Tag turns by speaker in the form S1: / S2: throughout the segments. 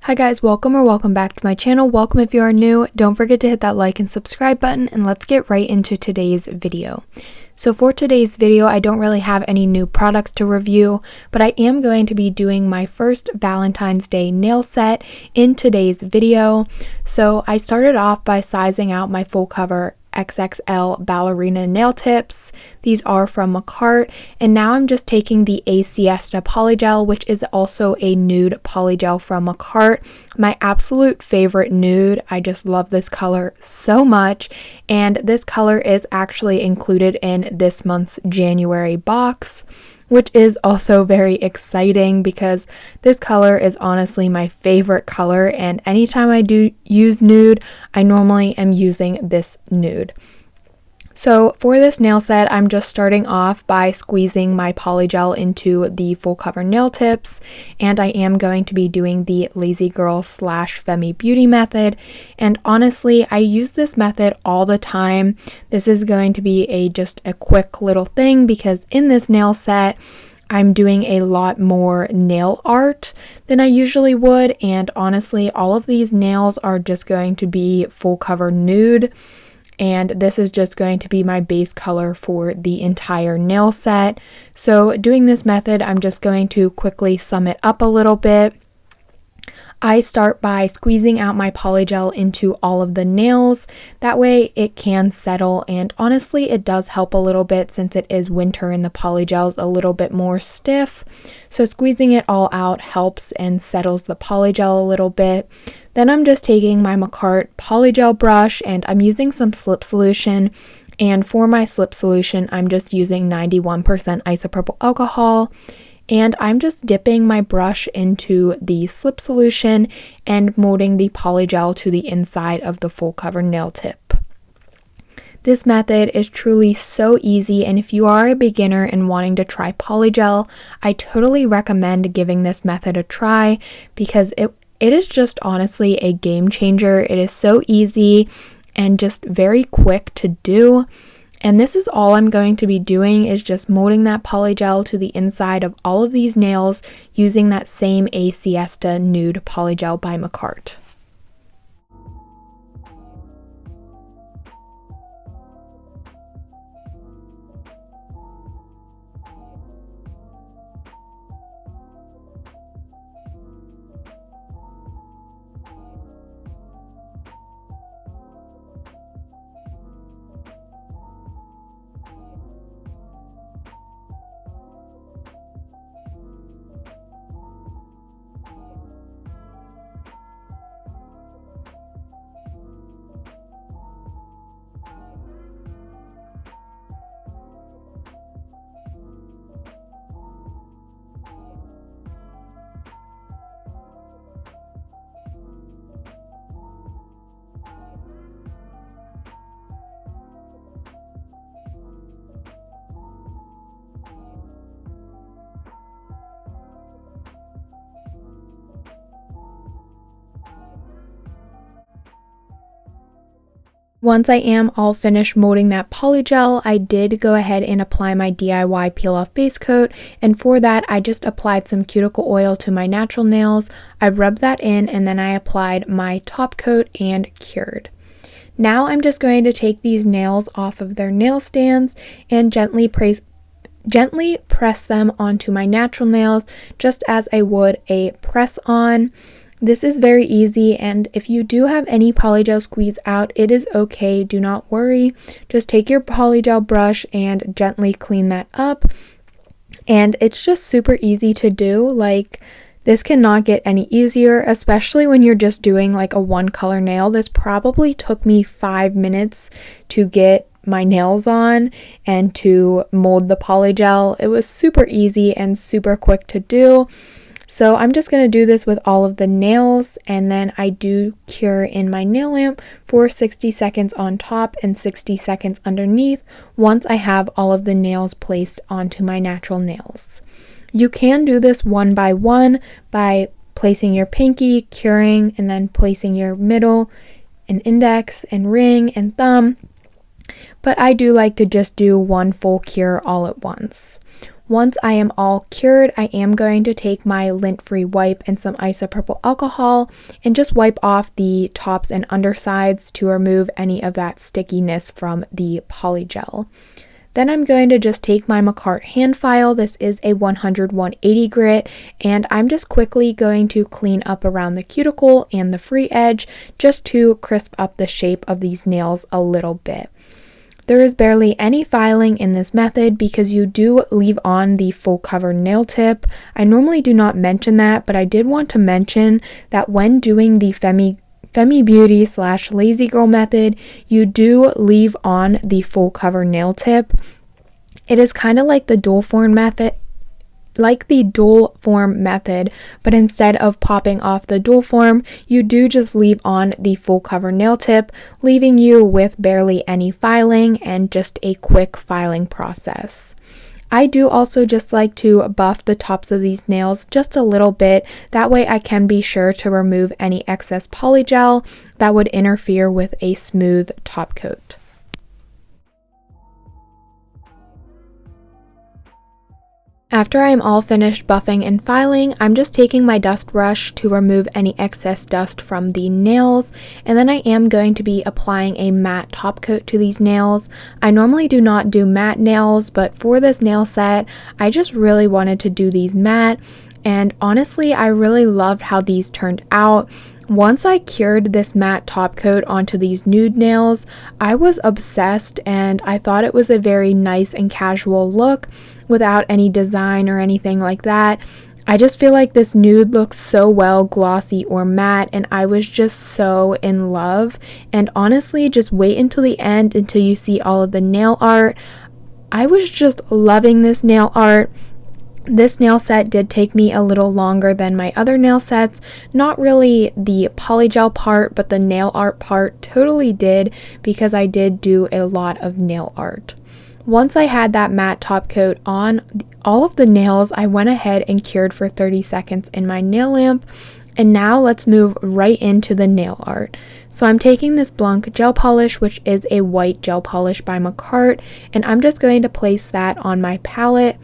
S1: Hi guys, welcome back to my channel. Welcome if you are new. Don't forget to hit that like and subscribe button, and let's get right into today's video. So for today's video, I don't really have any new products to review, but I am going to be doing my first Valentine's Day nail set in today's video. So I started off by sizing out my full cover XXL ballerina nail tips. These are from Makartt, and now I'm just taking the A Siesta Polygel, which is also a nude polygel from Makartt. My absolute favorite nude. I just love this color so much, and this color is actually included in this month's January box, which is also very exciting because this color is honestly my favorite color, and anytime I do use nude, I normally am using this nude. So for this nail set, I'm just starting off by squeezing my polygel into the full cover nail tips, and I am going to be doing the Lazy Girl / Femi Beauty method, and honestly, I use this method all the time. This is going to be just a quick little thing because in this nail set, I'm doing a lot more nail art than I usually would, and honestly, all of these nails are just going to be full cover nude. And this is just going to be my base color for the entire nail set. So doing this method, I'm just going to quickly sum it up a little bit. I start by squeezing out my polygel into all of the nails. That way it can settle, and honestly it does help a little bit since it is winter and the polygel's a little bit more stiff. So squeezing it all out helps and settles the polygel a little bit. Then I'm just taking my Makartt polygel brush and I'm using some slip solution. And for my slip solution, I'm just using 91% isopropyl alcohol. And I'm just dipping my brush into the slip solution and molding the polygel to the inside of the full cover nail tip. This method is truly so easy, and if you are a beginner and wanting to try polygel, I totally recommend giving this method a try because it is just honestly a game changer. It is so easy and just very quick to do. And this is all I'm going to be doing, is just molding that polygel to the inside of all of these nails using that same A Siesta Nude Polygel by Makartt. Once I am all finished molding that polygel, I did go ahead and apply my DIY peel off base coat, and for that I just applied some cuticle oil to my natural nails. I rubbed that in and then I applied my top coat and cured. Now I'm just going to take these nails off of their nail stands and gently press them onto my natural nails just as I would a press on. This is very easy, and if you do have any polygel squeeze out, it is okay, do not worry. Just take your polygel brush and gently clean that up, and it's just super easy to do. Like, this cannot get any easier, especially when you're just doing like a one color nail. This probably took me 5 minutes to get my nails on and to mold the polygel. It was super easy and super quick to do. So I'm just going to do this with all of the nails, and then I do cure in my nail lamp for 60 seconds on top and 60 seconds underneath once I have all of the nails placed onto my natural nails. You can do this one by one by placing your pinky, curing, and then placing your middle and index and ring and thumb, but I do like to just do one full cure all at once. Once I am all cured, I am going to take my lint-free wipe and some isopropyl alcohol and just wipe off the tops and undersides to remove any of that stickiness from the polygel. Then I'm going to just take my Makartt hand file. This is a 100/180 grit, and I'm just quickly going to clean up around the cuticle and the free edge just to crisp up the shape of these nails a little bit. There is barely any filing in this method because you do leave on the full cover nail tip. I normally do not mention that, but I did want to mention that when doing the Femi Beauty / Lazy Girl method, you do leave on the full cover nail tip. It is kind of like the dual form method, but instead of popping off the dual form, you do just leave on the full cover nail tip, leaving you with barely any filing and just a quick filing process. I do also just like to buff the tops of these nails just a little bit. That way I can be sure to remove any excess polygel that would interfere with a smooth top coat. After I am all finished buffing and filing, I'm just taking my dust brush to remove any excess dust from the nails, and then I am going to be applying a matte top coat to these nails. I normally do not do matte nails, but for this nail set, I just really wanted to do these matte, and honestly, I really loved how these turned out. Once I cured this matte top coat onto these nude nails, I was obsessed, and I thought it was a very nice and casual look without any design or anything like that. I just feel like this nude looks so well glossy or matte, and I was just so in love. And honestly, just wait until the end until you see all of the nail art. I was just loving this nail art. This nail set did take me a little longer than my other nail sets. Not really the polygel part, but the nail art part totally did, because I did do a lot of nail art. Once I had that matte top coat on all of the nails, I went ahead and cured for 30 seconds in my nail lamp. And now let's move right into the nail art. So I'm taking this Blanc gel polish, which is a white gel polish by Makartt, and I'm just going to place that on my palette.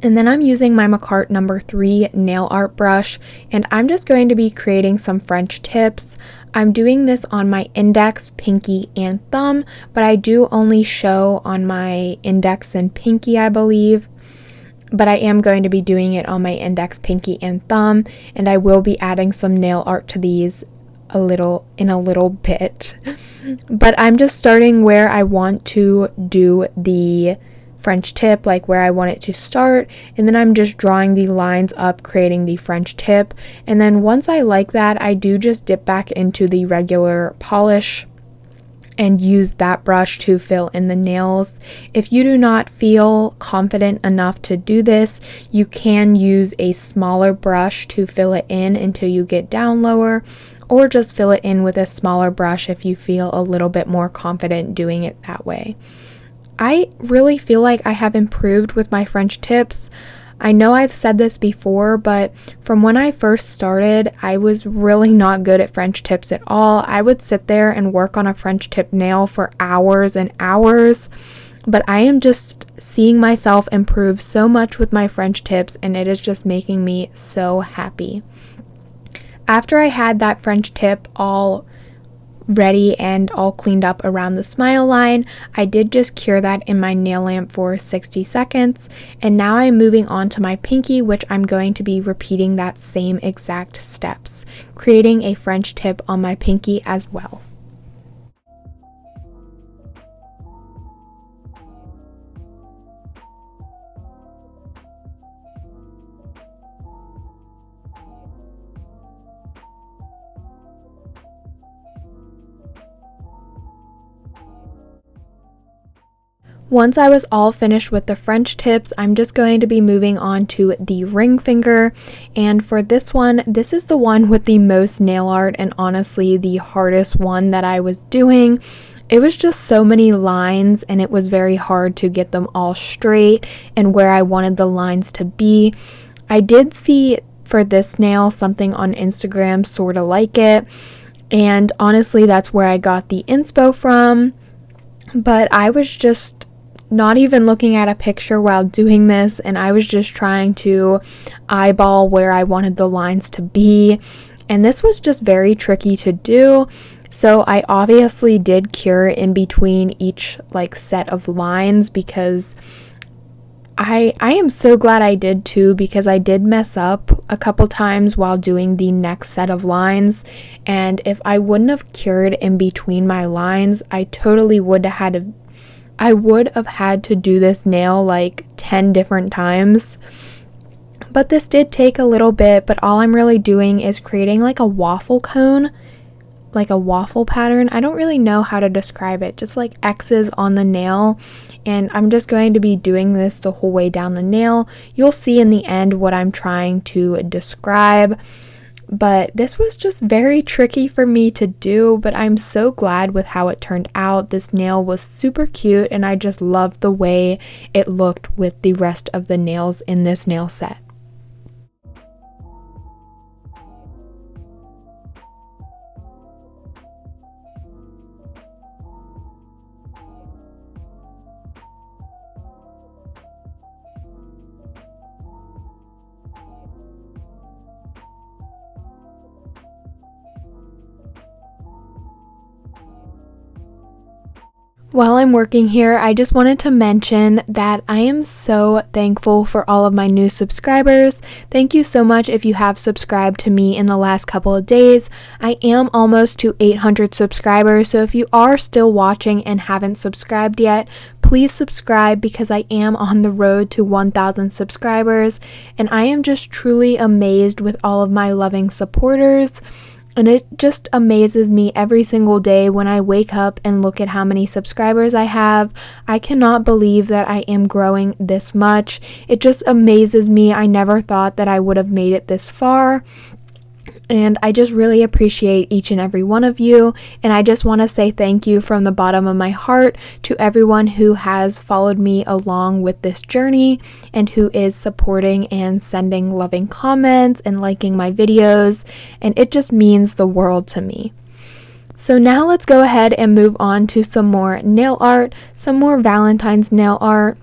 S1: And then I'm using my Makartt number 3 nail art brush, and I'm just going to be creating some French tips. I'm doing this on my index, pinky, and thumb, but I do only show on my index and pinky, I believe. But I am going to be doing it on my index, pinky, and thumb, and I will be adding some nail art to these in a little bit. But I'm just starting where I want to do the French tip, like where I want it to start, and then I'm just drawing the lines up, creating the French tip. And then once I like that, I do just dip back into the regular polish and use that brush to fill in the nails. If you do not feel confident enough to do this, you can use a smaller brush to fill it in until you get down lower, or just fill it in with a smaller brush if you feel a little bit more confident doing it that way. I really feel like I have improved with my French tips. I know I've said this before, but from when I first started, I was really not good at French tips at all. I would sit there and work on a French tip nail for hours and hours, but I am just seeing myself improve so much with my French tips, and it is just making me so happy. After I had that French tip all ready and all cleaned up around the smile line, I did just cure that in my nail lamp for 60 seconds, and now I'm moving on to my pinky, which I'm going to be repeating that same exact steps, creating a French tip on my pinky as well. Once I was all finished with the French tips, I'm just going to be moving on to the ring finger, and for this one, this is the one with the most nail art and honestly the hardest one that I was doing. It was just so many lines, and it was very hard to get them all straight and where I wanted the lines to be. I did see for this nail something on Instagram sort of like it, and honestly that's where I got the inspo from, but I was just not even looking at a picture while doing this, and I was just trying to eyeball where I wanted the lines to be, and this was just very tricky to do. So I obviously did cure in between each like set of lines, because I am so glad I did too, because I did mess up a couple times while doing the next set of lines, and if I wouldn't have cured in between my lines, I totally would have had to do this nail like 10 different times. But this did take a little bit, but all I'm really doing is creating like a waffle cone, like a waffle pattern. I don't really know how to describe it, just like X's on the nail, and I'm just going to be doing this the whole way down the nail. You'll see in the end what I'm trying to describe, but this was just very tricky for me to do, but I'm so glad with how it turned out. This nail was super cute, and I just loved the way it looked with the rest of the nails in this nail set. While I'm working here, I just wanted to mention that I am so thankful for all of my new subscribers. Thank you so much if you have subscribed to me in the last couple of days. I am almost to 800 subscribers, so if you are still watching and haven't subscribed yet, please subscribe, because I am on the road to 1,000 subscribers, and I am just truly amazed with all of my loving supporters. And it just amazes me every single day when I wake up and look at how many subscribers I have. I cannot believe that I am growing this much. It just amazes me. I never thought that I would have made it this far. And I just really appreciate each and every one of you. And I just want to say thank you from the bottom of my heart to everyone who has followed me along with this journey and who is supporting and sending loving comments and liking my videos. And it just means the world to me. So now let's go ahead and move on to some more nail art, some more Valentine's nail art.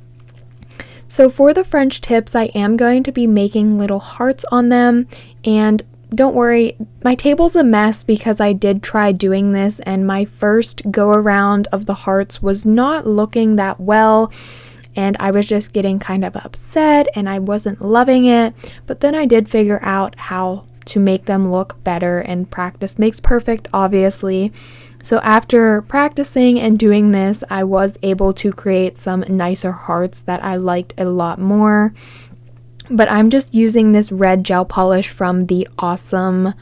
S1: So for the French tips, I am going to be making little hearts on them, and don't worry, my table's a mess because I did try doing this, and my first go around of the hearts was not looking that well, and I was just getting kind of upset and I wasn't loving it. But then I did figure out how to make them look better, and practice makes perfect, obviously. So after practicing and doing this, I was able to create some nicer hearts that I liked a lot more. But I'm just using this red gel polish from the awesome,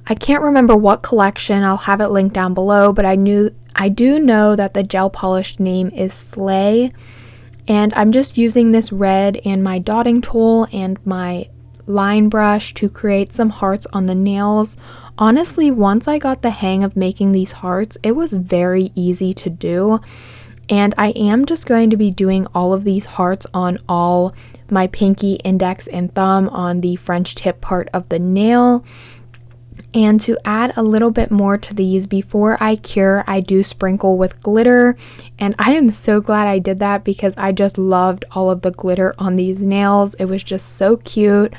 S1: I can't remember what collection, I'll have it linked down below, but I do know that the gel polish name is Slay. And I'm just using this red and my dotting tool and my line brush to create some hearts on the nails. Honestly, once I got the hang of making these hearts, it was very easy to do. And I am just going to be doing all of these hearts on all my pinky, index, and thumb on the French tip part of the nail. And to add a little bit more to these, before I cure, I do sprinkle with glitter. And I am so glad I did that because I just loved all of the glitter on these nails. It was just so cute.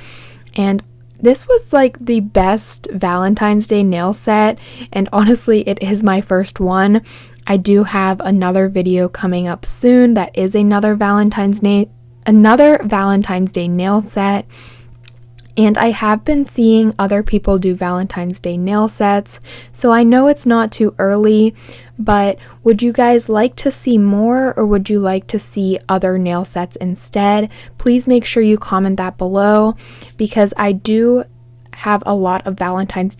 S1: And this was like the best Valentine's Day nail set. And honestly, it is my first one. I do have another video coming up soon that is another Valentine's Day nail set. And I have been seeing other people do Valentine's Day nail sets, so I know it's not too early, but would you guys like to see more, or would you like to see other nail sets instead? Please make sure you comment that below, because I do have a lot of Valentine's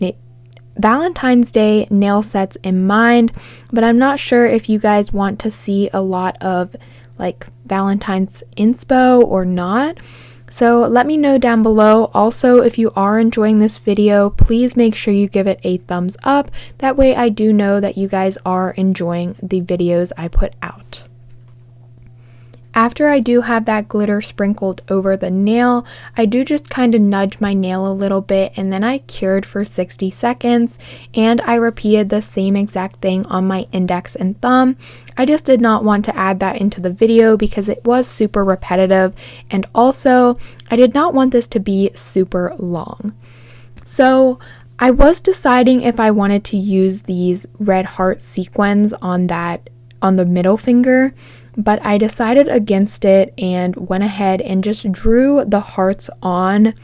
S1: Day nail sets in mind, but I'm not sure if you guys want to see a lot of like Valentine's inspo or not. So let me know down below. Also, if you are enjoying this video, please make sure you give it a thumbs up. That way I do know that you guys are enjoying the videos I put out. After I do have that glitter sprinkled over the nail, I do just kind of nudge my nail a little bit, and then I cured for 60 seconds, and I repeated the same exact thing on my index and thumb. I just did not want to add that into the video because it was super repetitive, and also I did not want this to be super long. So I was deciding if I wanted to use these red heart sequins on the middle finger, but I decided against it and went ahead and just drew the hearts on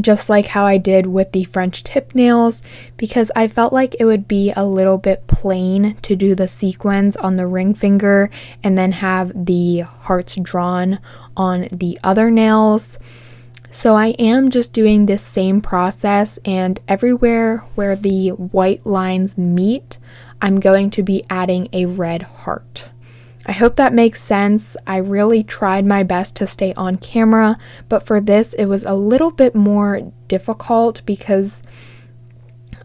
S1: just like how I did with the French tip nails, because I felt like it would be a little bit plain to do the sequins on the ring finger and then have the hearts drawn on the other nails. So I am just doing this same process, and everywhere where the white lines meet, I'm going to be adding a red heart. I hope that makes sense. I really tried my best to stay on camera, but for this it was a little bit more difficult because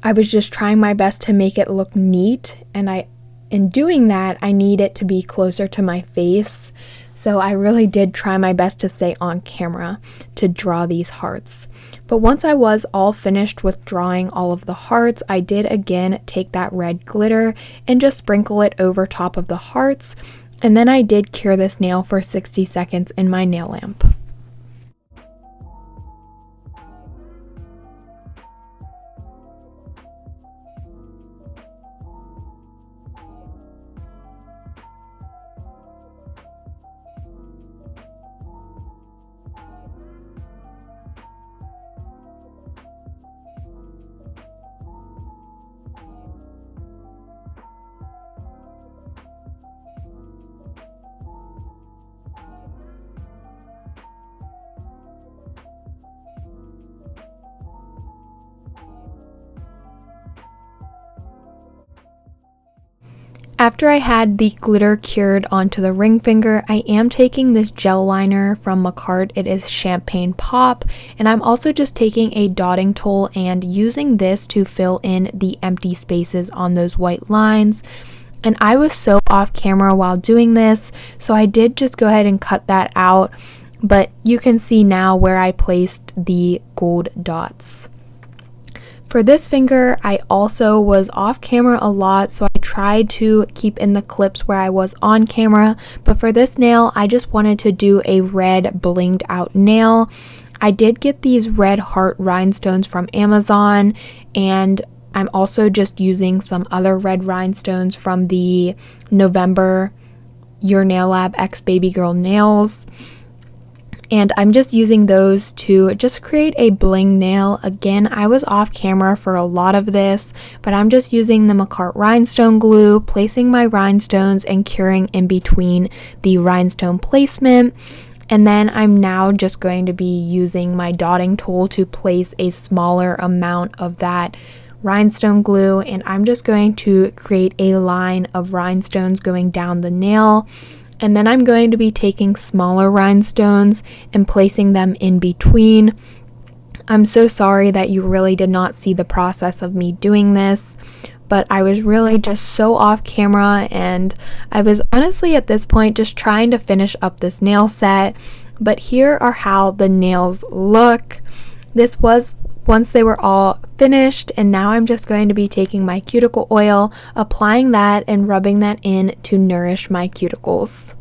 S1: I was just trying my best to make it look neat, and in doing that, I need it to be closer to my face. So I really did try my best to stay on camera to draw these hearts. But once I was all finished with drawing all of the hearts, I did again take that red glitter and just sprinkle it over top of the hearts. And then I did cure this nail for 60 seconds in my nail lamp. After I had the glitter cured onto the ring finger, I am taking this gel liner from Makartt. It is Champagne Pop, and I'm also just taking a dotting tool and using this to fill in the empty spaces on those white lines. And I was so off camera while doing this, so I did just go ahead and cut that out, but you can see now where I placed the gold dots. For this finger, I also was off camera a lot, so I tried to keep in the clips where I was on camera, but for this nail, I just wanted to do a red blinged out nail. I did get these red heart rhinestones from Amazon, and I'm also just using some other red rhinestones from the November Your Nail Lab X Baby Girl nails. And I'm just using those to just create a bling nail. Again, I was off camera for a lot of this, but I'm just using the Makartt rhinestone glue, placing my rhinestones and curing in between the rhinestone placement. And then I'm now just going to be using my dotting tool to place a smaller amount of that rhinestone glue, and I'm just going to create a line of rhinestones going down the nail. And then I'm going to be taking smaller rhinestones and placing them in between. I'm so sorry that you really did not see the process of me doing this, but I was really just so off camera, and I was honestly at this point just trying to finish up this nail set. But here are how the nails look. This was once they were all finished, and now I'm just going to be taking my cuticle oil, applying that and rubbing that in to nourish my cuticles.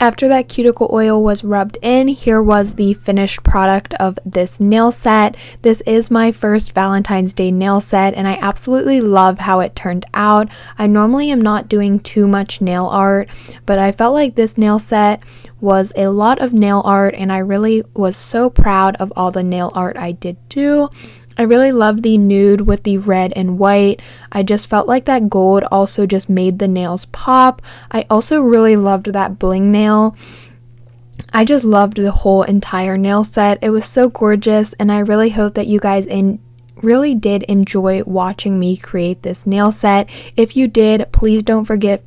S1: After that cuticle oil was rubbed in, here was the finished product of this nail set. This is my first Valentine's Day nail set, and I absolutely love how it turned out. I normally am not doing too much nail art, but I felt like this nail set was a lot of nail art, and I really was so proud of all the nail art I did do. I really love the nude with the red and white. I just felt like that gold also just made the nails pop. I also really loved that bling nail. I just loved the whole entire nail set. It was so gorgeous, and I really hope that you guys really did enjoy watching me create this nail set. If you did, please don't forget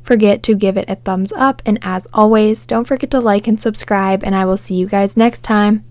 S1: to give it a thumbs up, and as always, don't forget to like and subscribe, and I will see you guys next time.